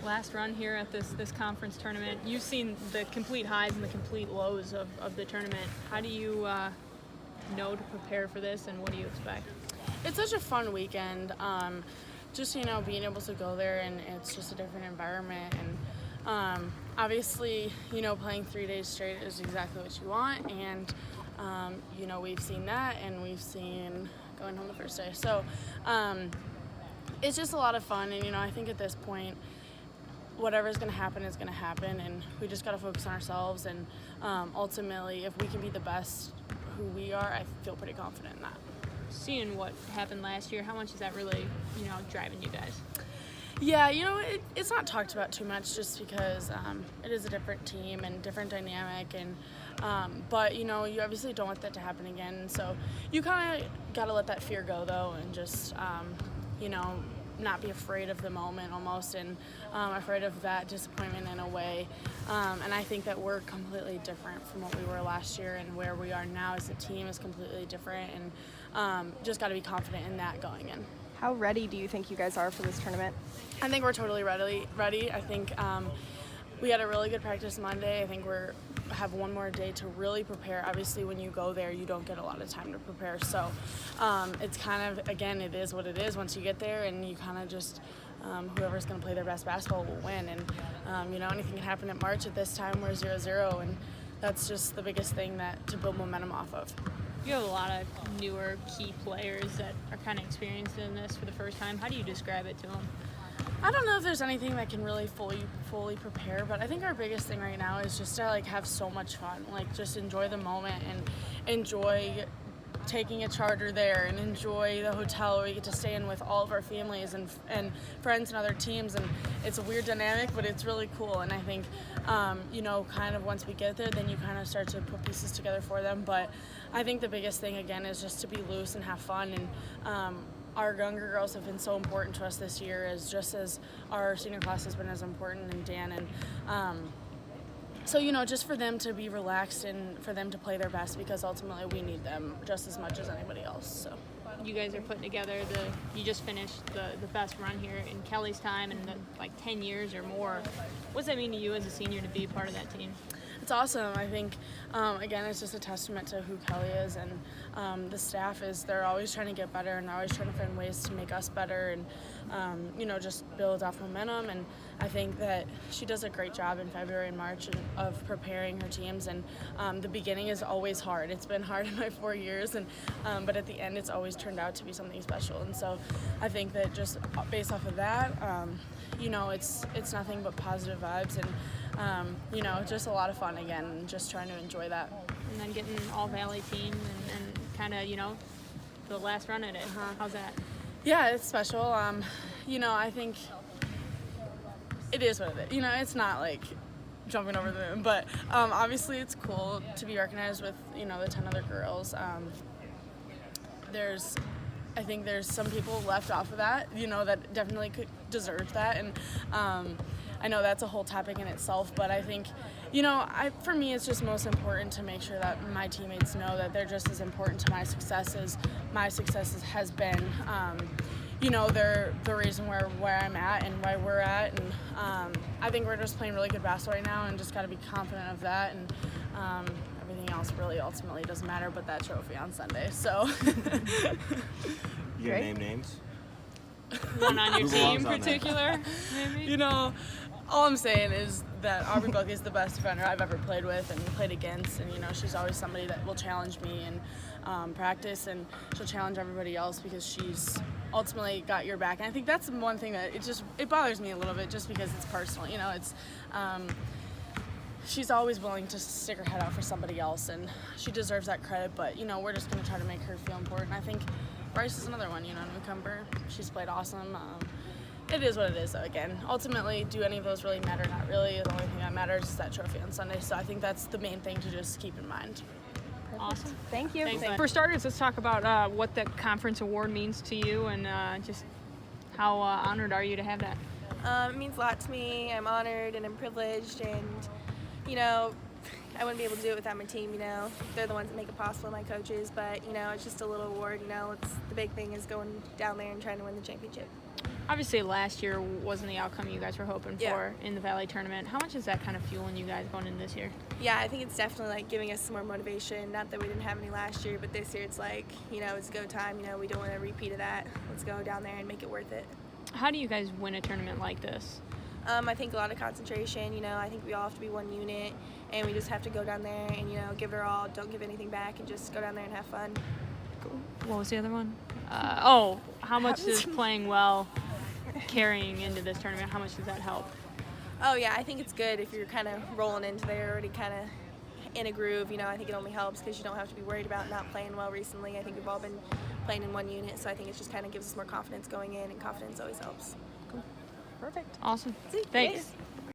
Last run here at this conference tournament. You've seen the complete highs and the complete lows of the tournament. How do you know to prepare for this, and what do you expect? It's such a fun weekend. Just, being able to go there, and it's just a different environment. And obviously, playing 3 days straight is exactly what you want. And, we've seen that, and we've seen going home the first day. So it's just a lot of fun. And, I think at this point, whatever's going to happen is going to happen. And we just got to focus on ourselves. And ultimately, if we can be the best who we are, I feel pretty confident in that. Seeing what happened last year, how much is that really, driving you guys? Yeah, it's not talked about too much just because it is a different team and different dynamic, and but you obviously don't want that to happen again. So you kind of got to let that fear go though, and just not be afraid of the moment almost, and afraid of that disappointment in a way. And I think that we're completely different from what we were last year, and where we are now as a team is completely different, and just got to be confident in that going in. How ready do you think you guys are for this tournament? I think we're totally ready. I think we had a really good practice Monday. I think have one more day to really prepare. Obviously, when you go there, you don't get a lot of time to prepare. So it's kind of, again, it is what it is once you get there, and you kind of just, whoever's going to play their best basketball will win. And, anything can happen at March. At this time, we're 0-0, and that's just the biggest thing to build momentum off of. You have a lot of newer key players that are kind of experienced in this for the first time. How do you describe it to them? I don't know if there's anything that can really fully prepare, but I think our biggest thing right now is just to have so much fun, just enjoy the moment and enjoy taking a charter there, and enjoy the hotel where we get to stay in with all of our families and friends and other teams. And it's a weird dynamic, but it's really cool. And I think kind of once we get there, then you kind of start to put pieces together for them. But I think the biggest thing again is just to be loose and have fun. And our younger girls have been so important to us this year, just as our senior class has been as important, and Dan. And so, just for them to be relaxed and for them to play their best, because ultimately we need them just as much as anybody else. So you guys are putting together you just finished the best run here in Kelly's time in 10 years or more. What does that mean to you as a senior to be part of that team? It's awesome. I think, again, it's just a testament to who Kelly is, and the staff they're always trying to get better, and they're always trying to find ways to make us better, and, just build off momentum. And I think that she does a great job in February and March of preparing her teams, and the beginning is always hard. It's been hard in my 4 years, and but at the end it's always turned out to be something special. And so I think that just based off of that, it's nothing but positive vibes, and just a lot of fun again, and just trying to enjoy that. And then getting an all-Valley team and kind of, the last run at it. How's that? Yeah, it's special. I think it is what it is. It's not like jumping over the moon, but obviously it's cool to be recognized with, the 10 other girls. I think there's some people left off of that, that definitely could deserve that. And I know that's a whole topic in itself, but I think, for me, it's just most important to make sure that my teammates know that they're just as important to my success as my success has been. They're the reason where I'm at and where we're at. And I think we're just playing really good basketball right now, and just got to be confident of that. And everything else really ultimately doesn't matter but that trophy on Sunday. So. You gonna name names? One on your team in particular, maybe? All I'm saying is that Aubrey Buckley is the best defender I've ever played with and played against, and she's always somebody that will challenge me in practice, and she'll challenge everybody else because she's ultimately got your back. And I think that's one thing that it bothers me a little bit, just because it's personal. It's she's always willing to stick her head out for somebody else, and she deserves that credit. But we're just going to try to make her feel important. I think Bryce is another one, newcomer. She's played awesome. It is what it is, though. Again, ultimately, do any of those really matter? Not really. The only thing that matters is that trophy on Sunday. So I think that's the main thing to just keep in mind. Awesome. Thank you. Thanks. For starters, let's talk about what the conference award means to you, and just how honored are you to have that? It means a lot to me. I'm honored and I'm privileged, and I wouldn't be able to do it without my team. They're the ones that make it possible, my coaches. But it's just a little award. It's the big thing is going down there and trying to win the championship. Obviously, last year wasn't the outcome you guys were hoping Yeah. for in the Valley tournament. How much is that kind of fueling you guys going into this year? Yeah, I think it's definitely like giving us some more motivation. Not that we didn't have any last year, but this year it's like, it's go time. We don't want a repeat of that. Let's go down there and make it worth it. How do you guys win a tournament like this? I think a lot of concentration. I think we all have to be one unit, and we just have to go down there and give it our all. Don't give anything back, and just go down there and have fun. What was the other one? How much is playing well carrying into this tournament? How much does that help? Oh yeah, I think it's good if you're kind of rolling into there already kind of in a groove. I think it only helps because you don't have to be worried about not playing well recently. I think we've all been playing in one unit, so I think it just kind of gives us more confidence going in, and confidence always helps. Perfect. Awesome. Sweet. Thanks. Great.